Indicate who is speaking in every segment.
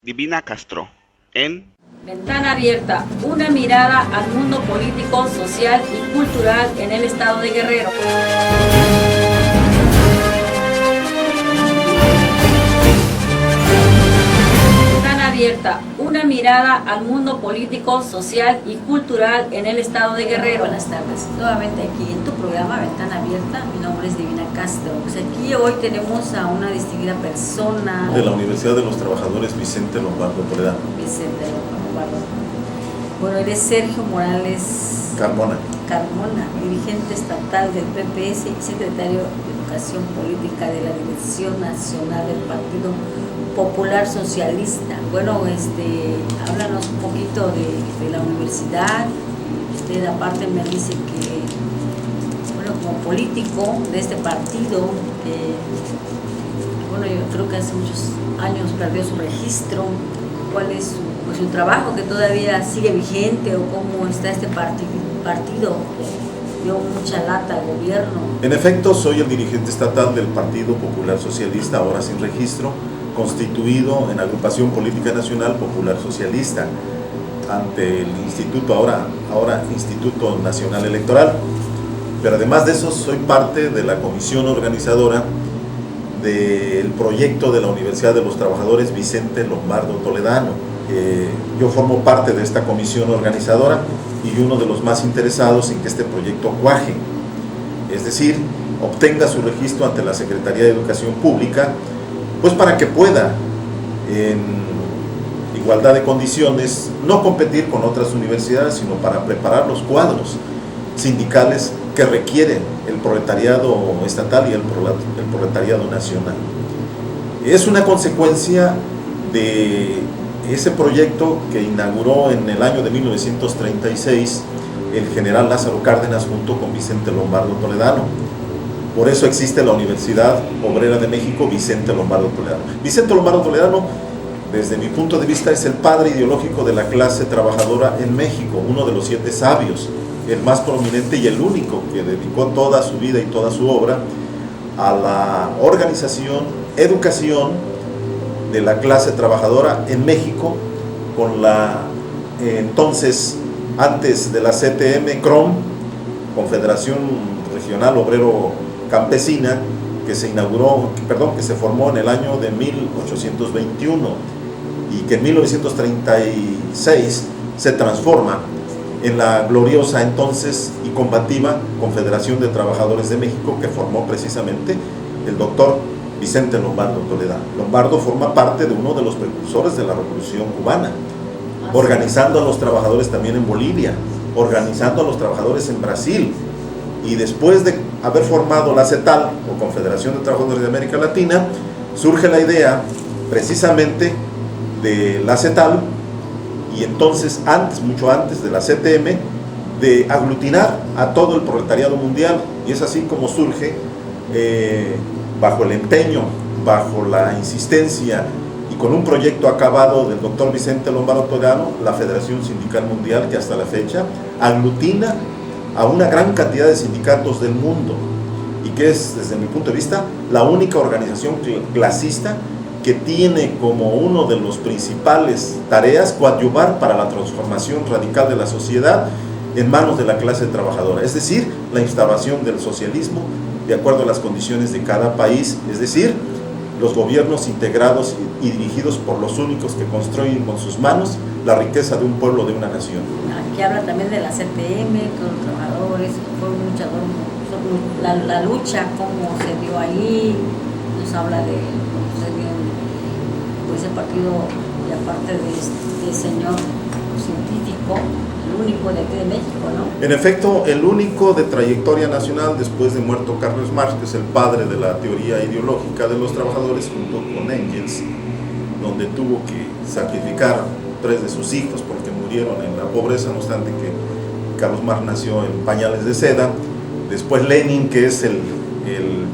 Speaker 1: Divina Castro, en
Speaker 2: Ventana Abierta, una mirada al mundo político, social y cultural en el estado de Guerrero. Ventana Abierta, una mirada al mundo político, social y cultural en el estado de Guerrero.
Speaker 3: Buenas tardes, nuevamente aquí en tu programa Ventana Abierta. Mi nombre es Divina Castro. Pues aquí hoy tenemos a una distinguida persona
Speaker 4: de la Universidad de los Trabajadores, Vicente Lombardo Toledano.
Speaker 3: Vicente Lombardo. Bueno, él es Sergio Morales
Speaker 4: Carmona,
Speaker 3: dirigente estatal del PPS y secretario de Educación Política de la Dirección Nacional del Partido Popular Socialista. Bueno, háblanos un poquito de la universidad. Usted aparte me dice que, bueno, como político de este partido, bueno, yo creo que hace muchos años perdió su registro. ¿Cuál es su trabajo que todavía sigue vigente o cómo está este partido que dio mucha lata al gobierno?
Speaker 4: En efecto, soy el dirigente estatal del Partido Popular Socialista, ahora sin registro, constituido en Agrupación Política Nacional Popular Socialista, ante el Instituto, ahora Instituto Nacional Electoral. Pero además de eso, soy parte de la comisión organizadora del proyecto de la Universidad de los Trabajadores Vicente Lombardo Toledano. Yo formo parte de esta comisión organizadora y uno de los más interesados en que este proyecto cuaje, es decir, obtenga su registro ante la Secretaría de Educación Pública, pues para que pueda, en igualdad de condiciones, no competir con otras universidades, sino para preparar los cuadros sindicales que requieren el proletariado estatal y el proletariado nacional. Es una consecuencia de ese proyecto que inauguró en el año de 1936 el general Lázaro Cárdenas junto con Vicente Lombardo Toledano. Por eso existe la Universidad Obrera de México Vicente Lombardo Toledano. Vicente Lombardo Toledano, desde mi punto de vista, es el padre ideológico de la clase trabajadora en México, uno de los 7 sabios, el más prominente y el único que dedicó toda su vida y toda su obra a la organización, educación de la clase trabajadora en México, con la entonces, antes de la CTM, CROM, Confederación Regional Obrero Campesina, que se formó en el año de 1821 y que en 1936 se transforma en la gloriosa entonces y combativa Confederación de Trabajadores de México, que formó precisamente el doctor Vicente Lombardo Toledano. Lombardo forma parte de uno de los precursores de la Revolución Cubana, organizando a los trabajadores también en Bolivia, organizando a los trabajadores en Brasil, y después de haber formado la CETAL, o Confederación de Trabajadores de América Latina, surge la idea precisamente de la CETAL, y entonces mucho antes de la CTM, de aglutinar a todo el proletariado mundial, y es así como surge, bajo el empeño, bajo la insistencia y con un proyecto acabado del doctor Vicente Lombardo Toledano, la Federación Sindical Mundial, que hasta la fecha aglutina a una gran cantidad de sindicatos del mundo y que es, desde mi punto de vista, la única organización clasista que tiene como uno de los principales tareas coadyuvar para la transformación radical de la sociedad en manos de la clase trabajadora, es decir, la instauración del socialismo de acuerdo a las condiciones de cada país, es decir, los gobiernos integrados y dirigidos por los únicos que construyen con sus manos la riqueza de un pueblo, de una nación.
Speaker 3: Aquí habla también de la CTM, con los trabajadores, fue un luchador, la lucha, cómo se dio ahí, nos habla de cómo se dio ese partido, y aparte de este señor científico, el único de aquí de México, ¿no?
Speaker 4: En efecto, el único de trayectoria nacional después de muerto Carlos Marx, que es el padre de la teoría ideológica de los trabajadores, junto con Engels, donde tuvo que sacrificar 3 de sus hijos porque murieron en la pobreza, no obstante que Carlos Marx nació en pañales de seda. Después Lenin, que es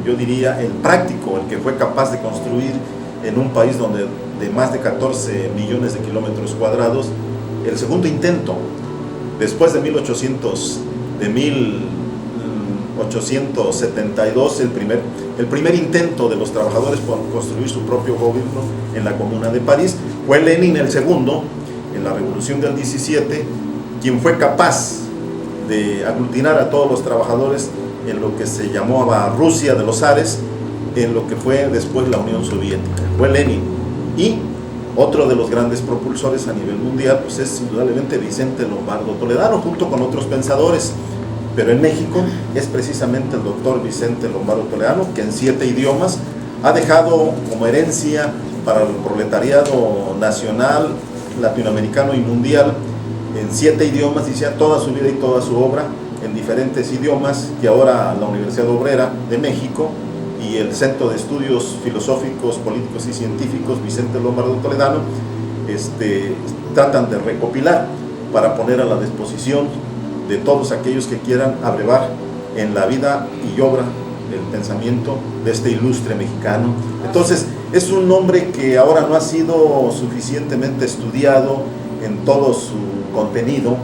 Speaker 4: yo diría, el práctico, el que fue capaz de construir en un país de más de 14 millones de kilómetros cuadrados, el segundo intento, después de 1872, el primer intento de los trabajadores por construir su propio gobierno en la Comuna de París, Fue Lenin el segundo, en la Revolución del 17, quien fue capaz de aglutinar a todos los trabajadores en lo que se llamaba Rusia de los zares, en lo que fue después la Unión Soviética. Fue Lenin. Y otro de los grandes propulsores a nivel mundial pues es indudablemente Vicente Lombardo Toledano, junto con otros pensadores. Pero en México es precisamente el doctor Vicente Lombardo Toledano, que en 7 idiomas ha dejado como herencia para el proletariado nacional, latinoamericano y mundial, en 7 idiomas, dice, toda su vida y toda su obra en diferentes idiomas, que ahora la Universidad Obrera de México y el Centro de Estudios Filosóficos, Políticos y Científicos Vicente Lombardo Toledano tratan de recopilar para poner a la disposición de todos aquellos que quieran abrevar en la vida y obra el pensamiento de este ilustre mexicano. Entonces, es un nombre que ahora no ha sido suficientemente estudiado en todo su contenido.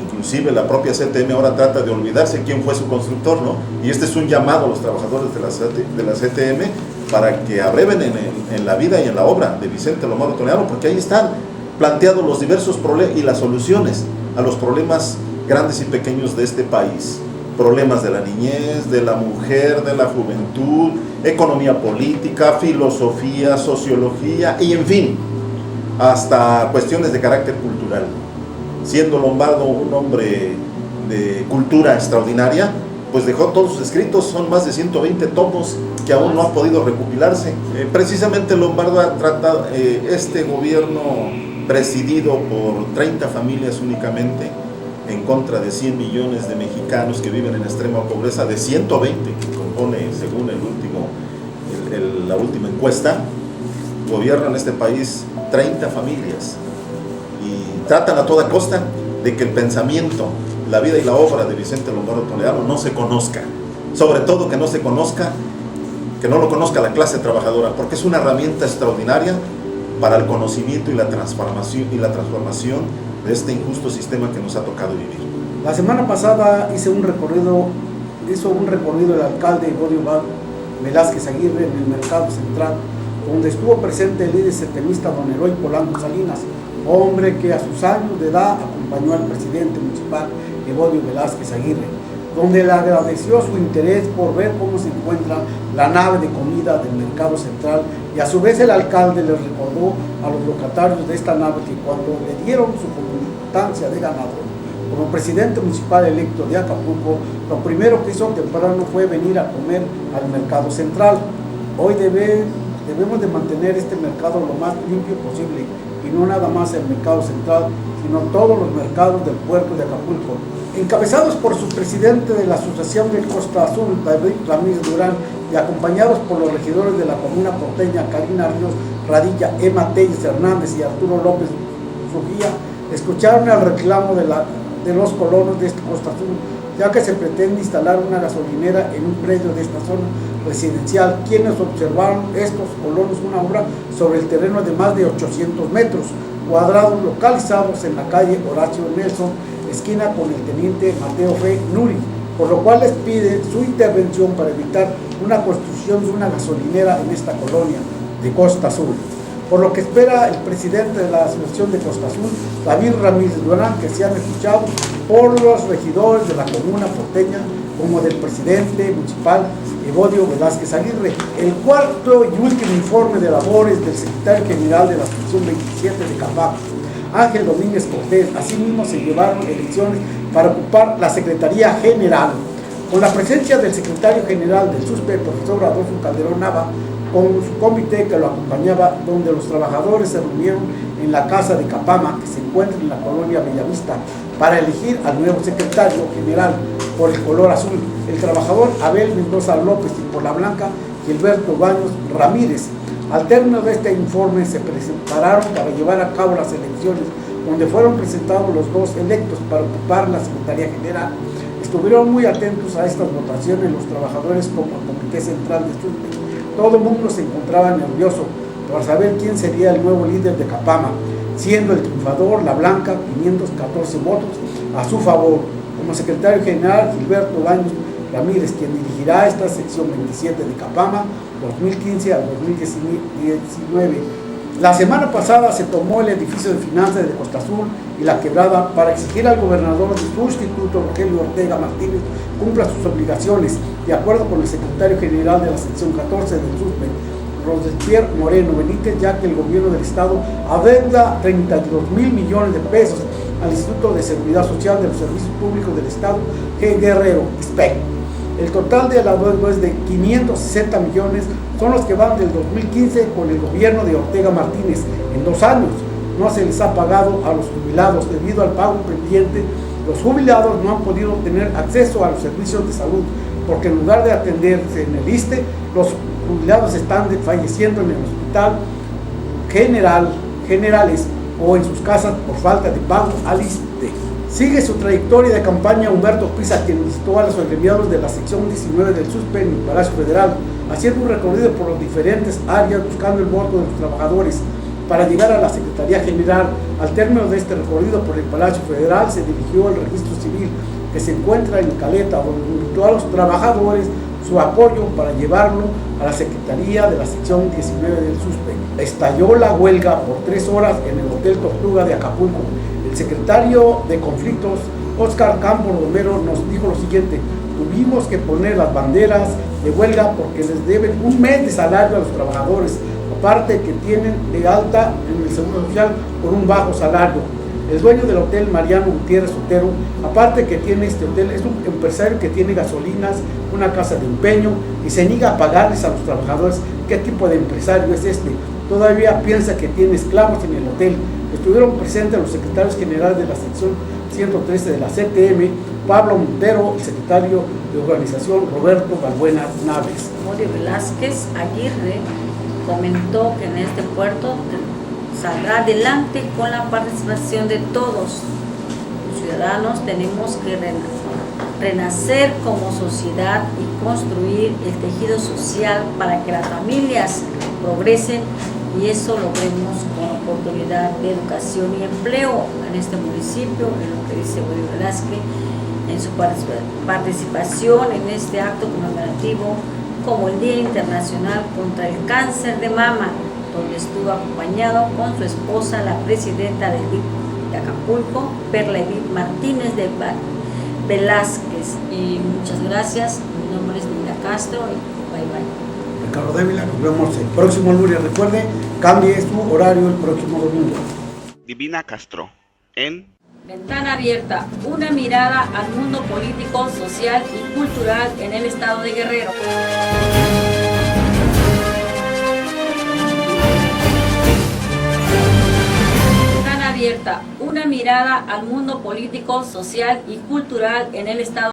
Speaker 4: Inclusive la propia CTM ahora trata de olvidarse quién fue su constructor, ¿no? Y este es un llamado a los trabajadores de la CTM para que abreven en la vida y en la obra de Vicente Lombardo Toledano, porque ahí están planteados los diversos problemas y las soluciones a los problemas grandes y pequeños de este país. Problemas de la niñez, de la mujer, de la juventud, economía política, filosofía, sociología y en fin, hasta cuestiones de carácter cultural. Siendo Lombardo un hombre de cultura extraordinaria, pues dejó todos sus escritos, son más de 120 tomos que aún no han podido recopilarse. Precisamente Lombardo ha tratado, este gobierno presidido por 30 familias únicamente, en contra de 100 millones de mexicanos que viven en extrema pobreza, de 120 que compone, según la última encuesta, gobiernan este país 30 familias y tratan a toda costa de que el pensamiento, la vida y la obra de Vicente Lombardo Toledano no se conozca, sobre todo que no se conozca, que no lo conozca la clase trabajadora, porque es una herramienta extraordinaria para el conocimiento y la transformación de este injusto sistema que nos ha tocado vivir.
Speaker 5: La semana pasada hizo un recorrido el alcalde Evodio Velázquez Aguirre en el Mercado Central, donde estuvo presente el líder setemista don Eloy Polanco Salinas, hombre que a sus años de edad acompañó al presidente municipal Evodio Velázquez Aguirre, donde le agradeció su interés por ver cómo se encuentra la nave de comida del Mercado Central, y a su vez el alcalde les recordó a los locatarios de esta nave que cuando le dieron su constancia de ganador como presidente municipal electo de Acapulco, lo primero que hizo temprano fue venir a comer al Mercado Central. Hoy debemos de mantener este mercado lo más limpio posible, y no nada más el Mercado Central, sino todos los mercados del puerto de Acapulco, encabezados por su presidente de la Asociación de Costa Azul, David Ramírez Durán, y acompañados por los regidores de la comuna porteña, Karina Ríos Radilla, Emma Telles Hernández y Arturo López Sujía, escucharon el reclamo de los colonos de esta Costa Azul, ya que se pretende instalar una gasolinera en un predio de esta zona residencial, quienes observaron estos colonos una obra sobre el terreno de más de 800 metros cuadrados localizados en la calle Horacio Nelson, esquina con el teniente Mateo Fe Nuri, por lo cual les pide su intervención para evitar una construcción de una gasolinera en esta colonia de Costa Azul. Por lo que espera el presidente de la Asociación de Costa Azul, David Ramírez Durán, que sean escuchados por los regidores de la comuna porteña, como del presidente municipal Evodio Velázquez Aguirre. El cuarto y último informe de labores del secretario general de la sección 27 de Cambaj, Ángel Domínguez Cortés. Asimismo se llevaron elecciones para ocupar la Secretaría General, con la presencia del secretario general del SUSPE, profesor Adolfo Calderón Nava, con su comité que lo acompañaba, donde los trabajadores se reunieron en la casa de Capama, que se encuentra en la colonia Bellavista, para elegir al nuevo secretario general por el color azul, el trabajador Abel Mendoza López, y por la blanca Gilberto Baños Ramírez. Al término de este informe se prepararon para llevar a cabo las elecciones, donde fueron presentados los dos electos para ocupar la Secretaría General. Estuvieron muy atentos a estas votaciones los trabajadores como el Comité Central de SUSPE. Todo el mundo se encontraba nervioso por saber quién sería el nuevo líder de Capama, siendo el triunfador la blanca, 514 votos a su favor. Como secretario general, Gilberto Baños Ramírez, quien dirigirá esta sección 27 de Capama 2015 al 2019, La semana pasada se tomó el edificio de finanzas de Costa Azul y La Quebrada para exigir al gobernador de sustituto, Rogelio Ortega Martínez, cumpla sus obligaciones, de acuerdo con el secretario general de la sección 14 del SUSPE, Robespierre Moreno Benítez, ya que el gobierno del estado adeuda 32,000 millones de pesos al Instituto de Seguridad Social de los Servicios Públicos del Estado, G. Guerrero, ISPEC. El total de la deuda es de 560 millones, son los que van del 2015 con el gobierno de Ortega Martínez. En 2 años no se les ha pagado a los jubilados debido al pago pendiente. Los jubilados no han podido tener acceso a los servicios de salud porque en lugar de atenderse en el ISSSTE, los jubilados están falleciendo en el hospital generales o en sus casas por falta de pago al ISSSTE. Sigue su trayectoria de campaña Humberto Pisa, quien visitó a los agremiados de la sección 19 del SUSPE en el Palacio Federal, haciendo un recorrido por las diferentes áreas buscando el voto de los trabajadores para llegar a la Secretaría General. Al término de este recorrido por el Palacio Federal se dirigió al Registro Civil, que se encuentra en Caleta, donde invitó a los trabajadores su apoyo para llevarlo a la Secretaría de la sección 19 del SUSPE. Estalló la huelga por 3 horas en el Hotel Tortuga de Acapulco. El secretario de Conflictos, Óscar Campos Romero, nos dijo lo siguiente: tuvimos que poner las banderas de huelga porque les deben 1 mes de salario a los trabajadores, aparte que tienen de alta en el Seguro Social por un bajo salario. El dueño del hotel, Mariano Gutiérrez Otero, aparte que tiene este hotel, es un empresario que tiene gasolinas, una casa de empeño y se niega a pagarles a los trabajadores. ¿Qué tipo de empresario es este? Todavía piensa que tiene esclavos en el hotel. Estuvieron presentes los secretarios generales de la sección 113 de la CTM, Pablo Montero, el secretario de organización, Roberto Balbuena Naves.
Speaker 3: Modio Velázquez Aguirre comentó que en este puerto saldrá adelante con la participación de todos. Los ciudadanos tenemos que renacer como sociedad y construir el tejido social para que las familias progresen, y eso lo vemos con oportunidad de educación y empleo en este municipio, en lo que dice Modio Velázquez, en su participación en este acto conmemorativo como el Día Internacional contra el Cáncer de Mama, donde estuvo acompañado con su esposa, la presidenta de Acapulco, Perla Edith Martínez de Velázquez. Y muchas gracias. Mi nombre es Nina Castro y bye bye.
Speaker 5: Ricardo Dávila, nos vemos el próximo lunes. Recuerde, cambie su horario el próximo domingo.
Speaker 1: Divina Castro, en
Speaker 2: Ventana Abierta, una mirada al mundo político, social y cultural en el estado de Guerrero. Ventana Abierta, una mirada al mundo político, social y cultural en el estado